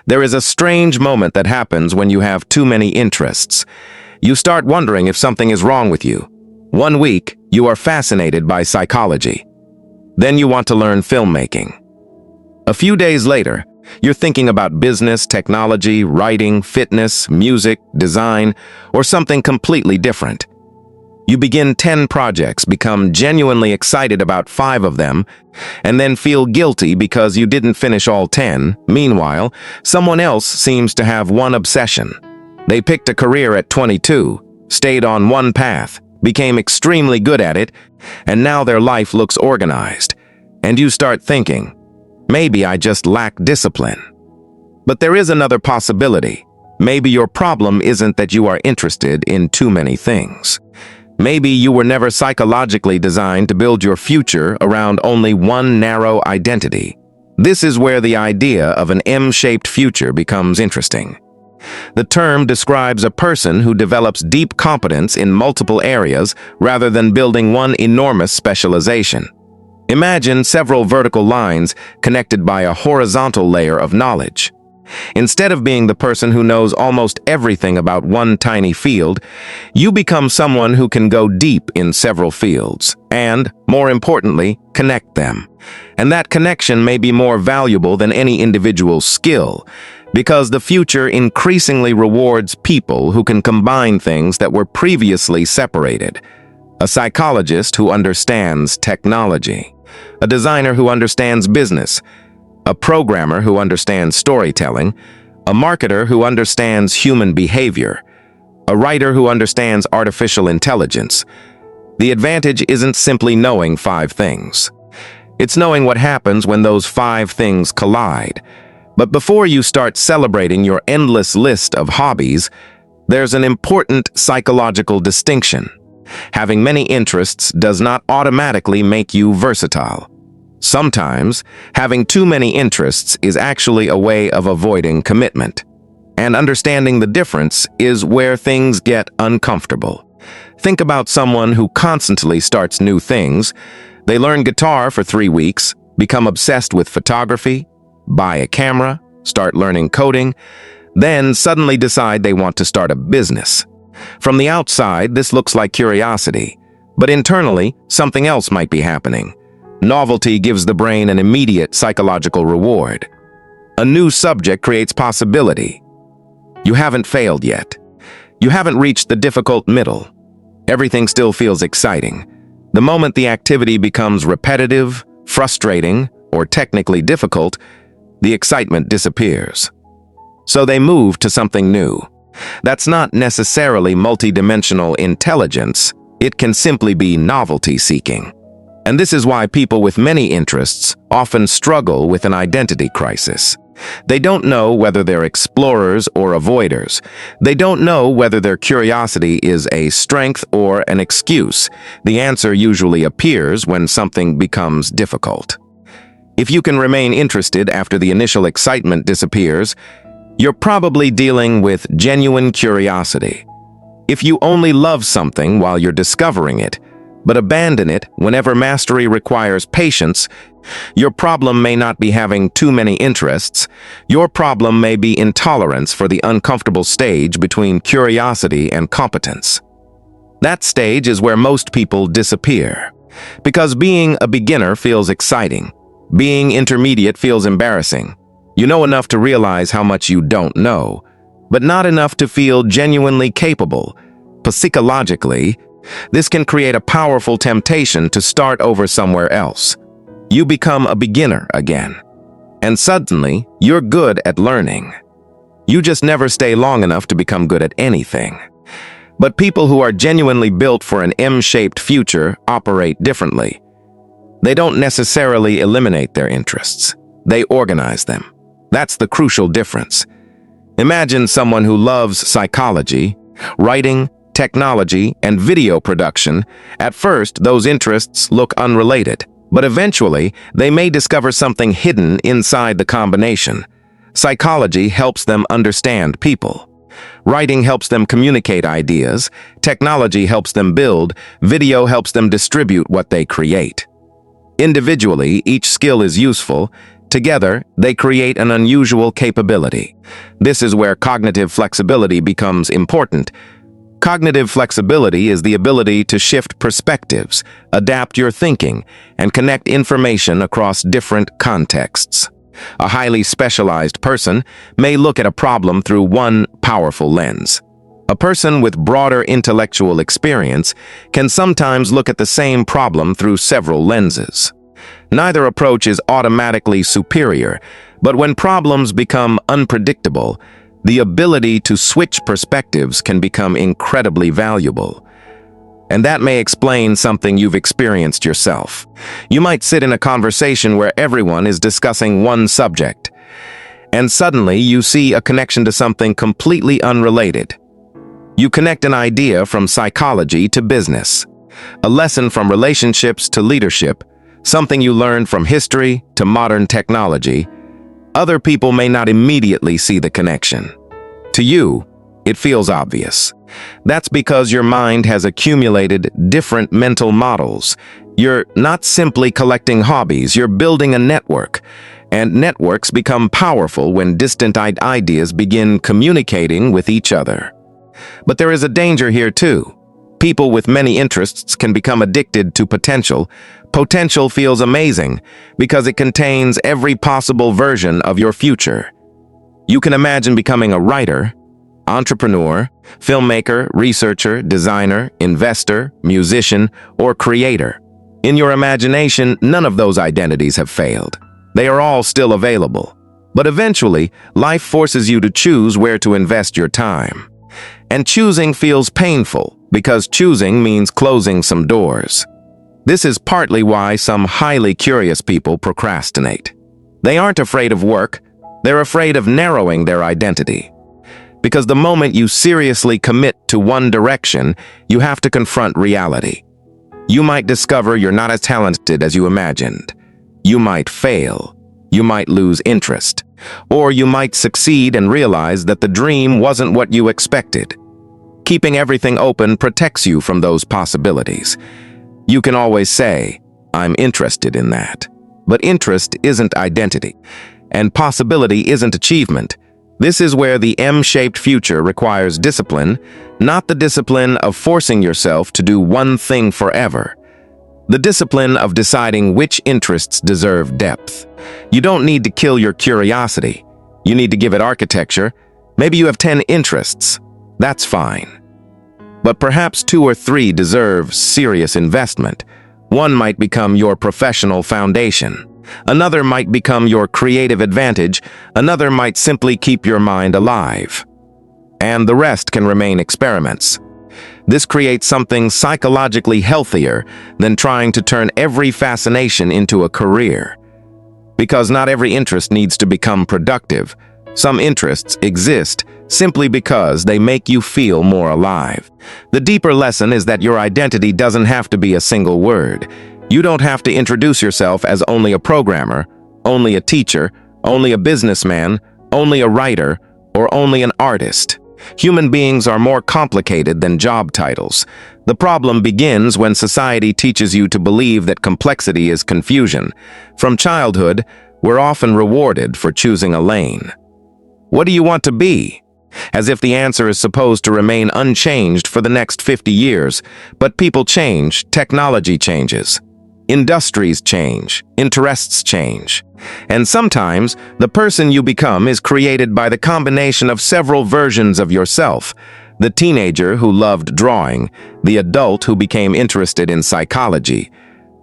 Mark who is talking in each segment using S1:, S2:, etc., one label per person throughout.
S1: There is a strange moment that happens when you have too many interests. You start wondering if something is wrong with you. One week, you are fascinated by psychology. Then you want to learn filmmaking. A few days later, you're thinking about business, technology, writing, fitness, music, design, or something completely different. You begin 10 projects, become genuinely excited about 5 of them, and then feel guilty because you didn't finish all 10. Meanwhile, someone else seems to have one obsession. They picked a career at 22, stayed on one path, became extremely good at it, and now their life looks organized. And you start thinking, maybe I just lack discipline. But there is another possibility. Maybe your problem isn't that you are interested in too many things. Maybe you were never psychologically designed to build your future around only one narrow identity. This is where the idea of an M-shaped future becomes interesting. The term describes a person who develops deep competence in multiple areas rather than building one enormous specialization. Imagine several vertical lines connected by a horizontal layer of knowledge. Instead of being the person who knows almost everything about one tiny field, you become someone who can go deep in several fields and, more importantly, connect them. And that connection may be more valuable than any individual skill, because the future increasingly rewards people who can combine things that were previously separated. A psychologist who understands technology, a designer who understands business, a programmer who understands storytelling, a marketer who understands human behavior, a writer who understands artificial intelligence. The advantage isn't simply knowing 5 things. It's knowing what happens when those 5 things collide. But before you start celebrating your endless list of hobbies, there's an important psychological distinction. Having many interests does not automatically make you versatile. Sometimes, having too many interests is actually a way of avoiding commitment. And understanding the difference is where things get uncomfortable. Think about someone who constantly starts new things. They learn guitar for 3 weeks, become obsessed with photography, buy a camera, start learning coding, then suddenly decide they want to start a business. From the outside, this looks like curiosity, but internally, something else might be happening. Novelty gives the brain an immediate psychological reward. A new subject creates possibility. You haven't failed yet. You haven't reached the difficult middle. Everything still feels exciting. The moment the activity becomes repetitive, frustrating, or technically difficult, the excitement disappears. So they move to something new. That's not necessarily multidimensional intelligence. It can simply be novelty seeking. And this is why people with many interests often struggle with an identity crisis. They don't know whether they're explorers or avoiders. They don't know whether their curiosity is a strength or an excuse. The answer usually appears when something becomes difficult. If you can remain interested after the initial excitement disappears, you're probably dealing with genuine curiosity. If you only love something while you're discovering it, but abandon it whenever mastery requires patience, your problem may not be having too many interests. Your problem may be intolerance for the uncomfortable stage between curiosity and competence. That stage is where most people disappear. Because being a beginner feels exciting. Being intermediate feels embarrassing. You know enough to realize how much you don't know, but not enough to feel genuinely capable. Psychologically, this can create a powerful temptation to start over somewhere else. You become a beginner again, and suddenly you're good at learning. You just never stay long enough to become good at anything. But people who are genuinely built for an M-shaped future operate differently. They don't necessarily eliminate their interests. They organize them. That's the crucial difference. Imagine someone who loves psychology, writing, technology, and video production. At first, those interests look unrelated, but eventually, they may discover something hidden inside the combination. Psychology helps them understand people. Writing helps them communicate ideas. Technology helps them build. Video helps them distribute what they create. Individually, each skill is useful. Together, they create an unusual capability. This is where cognitive flexibility becomes important. Cognitive flexibility is the ability to shift perspectives, adapt your thinking, and connect information across different contexts. A highly specialized person may look at a problem through one powerful lens. A person with broader intellectual experience can sometimes look at the same problem through several lenses. Neither approach is automatically superior, but when problems become unpredictable, the ability to switch perspectives can become incredibly valuable. And that may explain something you've experienced yourself. You might sit in a conversation where everyone is discussing one subject, and suddenly you see a connection to something completely unrelated. You connect an idea from psychology to business, a lesson from relationships to leadership, something you learned from history to modern technology. Other people may not immediately see the connection. To you, it feels obvious. That's because your mind has accumulated different mental models. You're not simply collecting hobbies, you're building a network. And networks become powerful when distant ideas begin communicating with each other. But there is a danger here too. People with many interests can become addicted to potential. Potential feels amazing because it contains every possible version of your future. You can imagine becoming a writer, entrepreneur, filmmaker, researcher, designer, investor, musician, or creator. In your imagination, none of those identities have failed. They are all still available. But eventually, life forces you to choose where to invest your time. And choosing feels painful because choosing means closing some doors. This is partly why some highly curious people procrastinate. They aren't afraid of work, they're afraid of narrowing their identity. Because the moment you seriously commit to one direction, you have to confront reality. You might discover you're not as talented as you imagined. You might fail. You might lose interest. Or you might succeed and realize that the dream wasn't what you expected. Keeping everything open protects you from those possibilities. You can always say, "I'm interested in that." But interest isn't identity, and possibility isn't achievement. This is where the M-shaped future requires discipline, not the discipline of forcing yourself to do one thing forever. The discipline of deciding which interests deserve depth. You don't need to kill your curiosity. You need to give it architecture. Maybe you have 10 interests. That's fine. But perhaps 2 or 3 deserve serious investment. One might become your professional foundation. Another might become your creative advantage. Another might simply keep your mind alive. And the rest can remain experiments. This creates something psychologically healthier than trying to turn every fascination into a career. Because not every interest needs to become productive. Some interests exist simply because they make you feel more alive. The deeper lesson is that your identity doesn't have to be a single word. You don't have to introduce yourself as only a programmer, only a teacher, only a businessman, only a writer, or only an artist. Human beings are more complicated than job titles. The problem begins when society teaches you to believe that complexity is confusion. From childhood, we're often rewarded for choosing a lane. What do you want to be? As if the answer is supposed to remain unchanged for the next 50 years. But people change, technology changes. Industries change, interests change. And sometimes, the person you become is created by the combination of several versions of yourself. The teenager who loved drawing, the adult who became interested in psychology,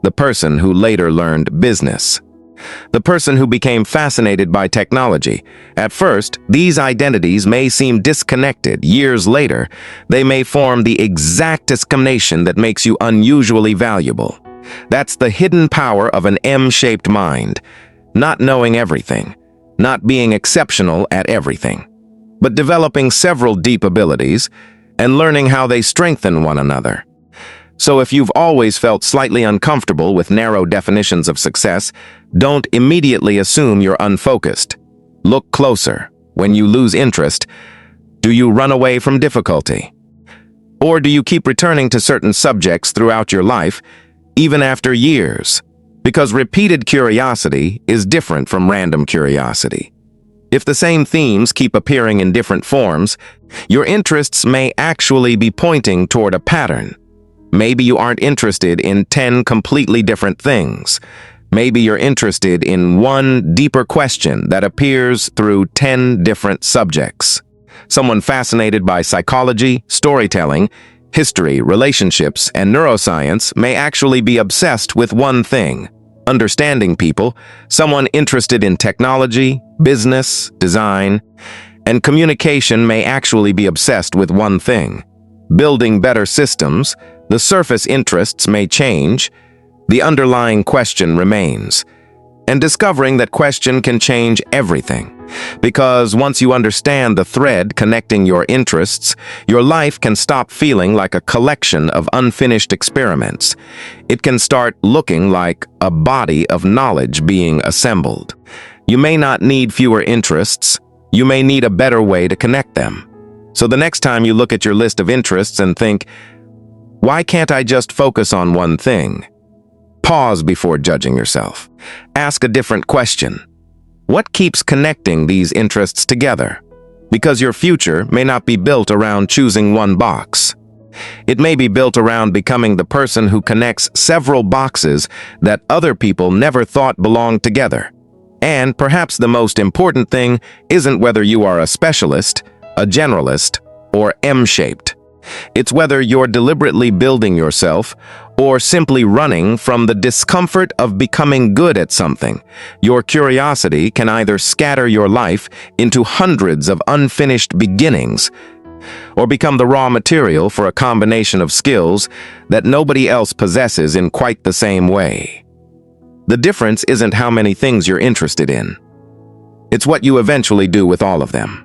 S1: the person who later learned business, the person who became fascinated by technology. At first, these identities may seem disconnected. Years later, they may form the exactest combination that makes you unusually valuable. That's the hidden power of an M-shaped mind. Not knowing everything, not being exceptional at everything, but developing several deep abilities and learning how they strengthen one another. So if you've always felt slightly uncomfortable with narrow definitions of success, don't immediately assume you're unfocused. Look closer. When you lose interest, do you run away from difficulty? Or do you keep returning to certain subjects throughout your life, even after years? Because repeated curiosity is different from random curiosity. If the same themes keep appearing in different forms, your interests may actually be pointing toward a pattern. Maybe you aren't interested in 10 completely different things. Maybe you're interested in one deeper question that appears through 10 different subjects. Someone fascinated by psychology, storytelling, history, relationships, and neuroscience may actually be obsessed with one thing: understanding people. Someone interested in technology, business, design, and communication may actually be obsessed with one thing: building better systems. The surface interests may change, the underlying question remains. And discovering that question can change everything. Because once you understand the thread connecting your interests, your life can stop feeling like a collection of unfinished experiments. It can start looking like a body of knowledge being assembled. You may not need fewer interests, you may need a better way to connect them. So the next time you look at your list of interests and think, why can't I just focus on one thing? Pause before judging yourself. Ask a different question. What keeps connecting these interests together? Because your future may not be built around choosing one box. It may be built around becoming the person who connects several boxes that other people never thought belonged together. And perhaps the most important thing isn't whether you are a specialist, a generalist, or M-shaped. It's whether you're deliberately building yourself or simply running from the discomfort of becoming good at something. Your curiosity can either scatter your life into hundreds of unfinished beginnings or become the raw material for a combination of skills that nobody else possesses in quite the same way. The difference isn't how many things you're interested in. It's what you eventually do with all of them.